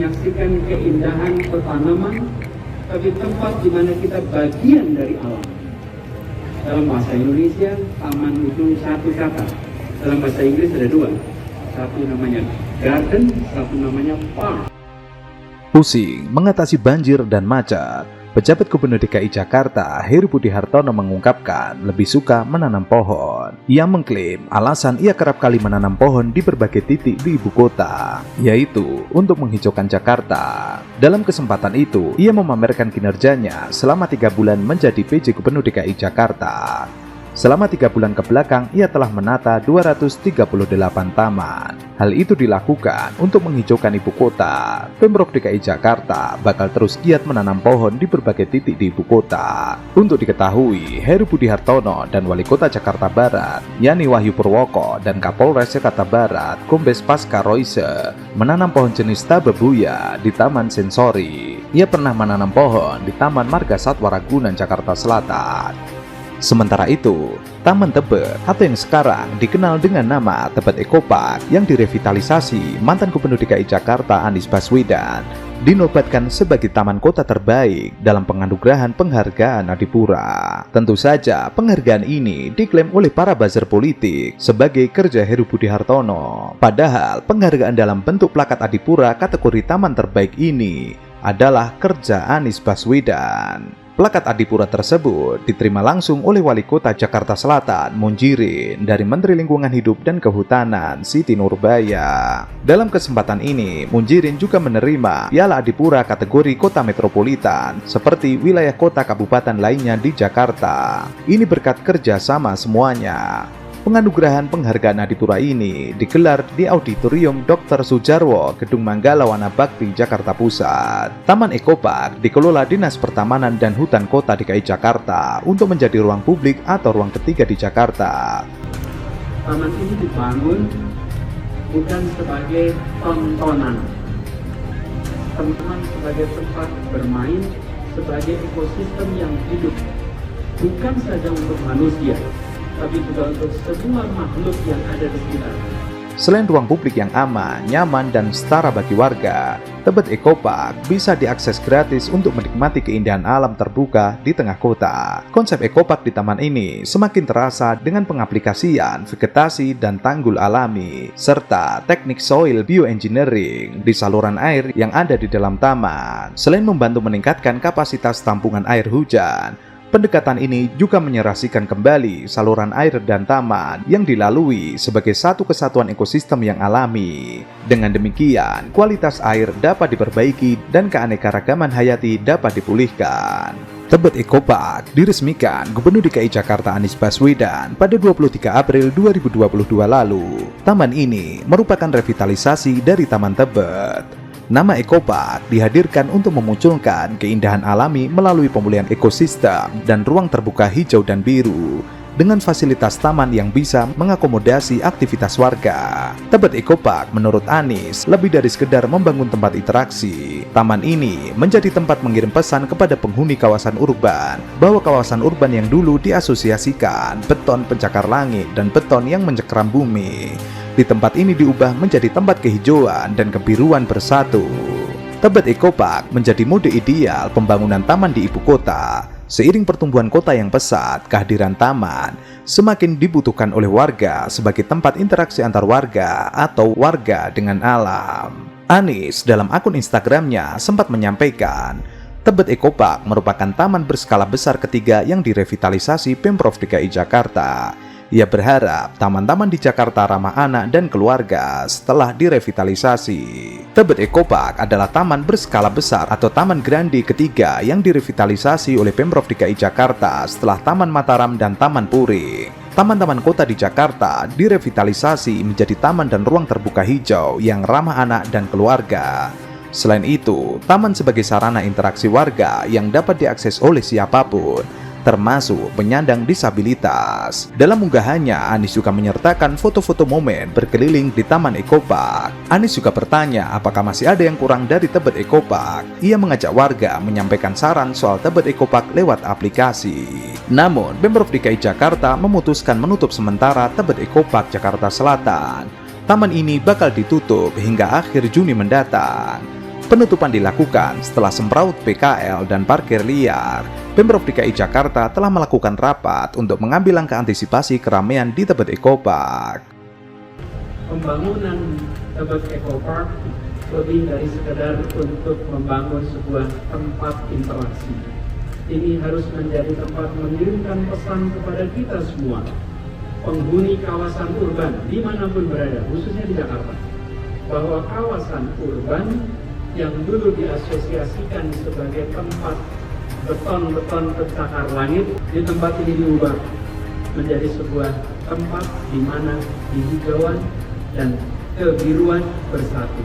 menyaksikan keindahan petanaman, tapi tempat di mana kita bagian dari alam. Dalam bahasa Indonesia, taman itu satu kata. Dalam bahasa Inggris ada dua. Satu namanya garden, satu namanya park. Pusing mengatasi banjir dan macet, pejabat Gubernur DKI Jakarta Heru Budi Hartono mengungkapkan lebih suka menanam pohon. Ia mengklaim alasan ia kerap kali menanam pohon di berbagai titik di ibu kota, yaitu untuk menghijaukan Jakarta. Dalam kesempatan itu, ia memamerkan kinerjanya selama 3 bulan menjadi PJ Gubernur DKI Jakarta. Selama 3 bulan ke belakang, ia telah menata 238 taman. Hal itu dilakukan untuk menghijaukan ibu kota. Pemprov DKI Jakarta bakal terus giat menanam pohon di berbagai titik di ibu kota. Untuk diketahui, Heru Budi Hartono dan Wali Kota Jakarta Barat, Yani Wahyu Purwoko, dan Kapolres Jakarta Barat, Kombes Pasca Royce, menanam pohon jenis tabebuya di Taman Sensori. Ia pernah menanam pohon di Taman Marga Satwa Ragunan, Jakarta Selatan. Sementara itu, Taman Tebet atau yang sekarang dikenal dengan nama Tebet Eco Park yang direvitalisasi mantan Gubernur DKI Jakarta Anies Baswedan dinobatkan sebagai taman kota terbaik dalam penganugerahan penghargaan Adipura. Tentu saja penghargaan ini diklaim oleh para buzzer politik sebagai kerja Heru Budi Hartono. Padahal penghargaan dalam bentuk plakat Adipura kategori taman terbaik ini adalah kerja Anies Baswedan. Plakat Adipura tersebut diterima langsung oleh Wali Kota Jakarta Selatan, Munjirin, dari Menteri Lingkungan Hidup dan Kehutanan, Siti Nurbaya. Dalam kesempatan ini, Munjirin juga menerima Piala Adipura kategori Kota Metropolitan, seperti wilayah kota kabupaten lainnya di Jakarta. Ini berkat kerjasama semuanya. Penganugerahan penghargaan Adipura ini digelar di Auditorium Dr. Sujarwo, Gedung Manggala Wana Bakti, Jakarta Pusat. Taman Eco Park dikelola Dinas Pertamanan dan Hutan Kota DKI Jakarta untuk menjadi ruang publik atau ruang ketiga di Jakarta. Taman ini dibangun bukan sebagai tontonan, teman-teman, sebagai tempat bermain, sebagai ekosistem yang hidup, bukan saja untuk manusia, tapi juga untuk semua makhluk yang ada di sekitar. Selain ruang publik yang aman, nyaman, dan setara bagi warga, Tebet Eco Park bisa diakses gratis untuk menikmati keindahan alam terbuka di tengah kota. Konsep Eco Park di taman ini semakin terasa dengan pengaplikasian vegetasi dan tanggul alami, serta teknik soil bioengineering di saluran air yang ada di dalam taman. Selain membantu meningkatkan kapasitas tampungan air hujan, pendekatan ini juga menyerasikan kembali saluran air dan taman yang dilalui sebagai satu kesatuan ekosistem yang alami. Dengan demikian, kualitas air dapat diperbaiki dan keanekaragaman hayati dapat dipulihkan. Tebet Eco Park diresmikan Gubernur DKI Jakarta Anies Baswedan pada 23 April 2022 lalu. Taman ini merupakan revitalisasi dari Taman Tebet. Nama Eco Park dihadirkan untuk memunculkan keindahan alami melalui pemulihan ekosistem dan ruang terbuka hijau dan biru dengan fasilitas taman yang bisa mengakomodasi aktivitas warga. Tebet Eco Park menurut Anies lebih dari sekedar membangun tempat interaksi. Taman ini menjadi tempat mengirim pesan kepada penghuni kawasan urban bahwa kawasan urban yang dulu diasosiasikan beton pencakar langit dan beton yang mencekram bumi, di tempat ini diubah menjadi tempat kehijauan dan kebiruan bersatu. Tebet Eco Park menjadi mode ideal pembangunan taman di ibu kota. Seiring pertumbuhan kota yang pesat, kehadiran taman semakin dibutuhkan oleh warga sebagai tempat interaksi antar warga atau warga dengan alam. Anies dalam akun Instagramnya sempat menyampaikan, Tebet Eco Park merupakan taman berskala besar ketiga yang direvitalisasi Pemprov DKI Jakarta. Ia berharap taman-taman di Jakarta ramah anak dan keluarga setelah direvitalisasi. Tebet Eco Park adalah taman berskala besar atau taman grande ketiga yang direvitalisasi oleh Pemprov DKI Jakarta setelah Taman Mataram dan Taman Puring. Taman-taman kota di Jakarta direvitalisasi menjadi taman dan ruang terbuka hijau yang ramah anak dan keluarga. Selain itu, taman sebagai sarana interaksi warga yang dapat diakses oleh siapapun, termasuk penyandang disabilitas. Dalam unggahannya, Anies juga menyertakan foto-foto momen berkeliling di Taman Eco Park. Anies juga bertanya apakah masih ada yang kurang dari Tebet Eco Park. Ia mengajak warga menyampaikan saran soal Tebet Eco Park lewat aplikasi. Namun, Pemprov DKI Jakarta memutuskan menutup sementara Tebet Eco Park Jakarta Selatan. Taman ini bakal ditutup hingga akhir Juni mendatang. Penutupan dilakukan setelah semraut PKL dan parkir liar. Pemprov DKI Jakarta telah melakukan rapat untuk mengambil langkah antisipasi keramaian di Tebet Eco Park. Pembangunan Tebet Eco Park lebih dari sekedar untuk membangun sebuah tempat interaksi. Ini harus menjadi tempat mengirimkan pesan kepada kita semua, penghuni kawasan urban dimanapun berada, khususnya di Jakarta, bahwa kawasan urban yang dulu diasosiasikan sebagai tempat beton-beton pencakar langit, di tempat ini diubah menjadi sebuah tempat di mana hijauan dan kebiruan bersatu.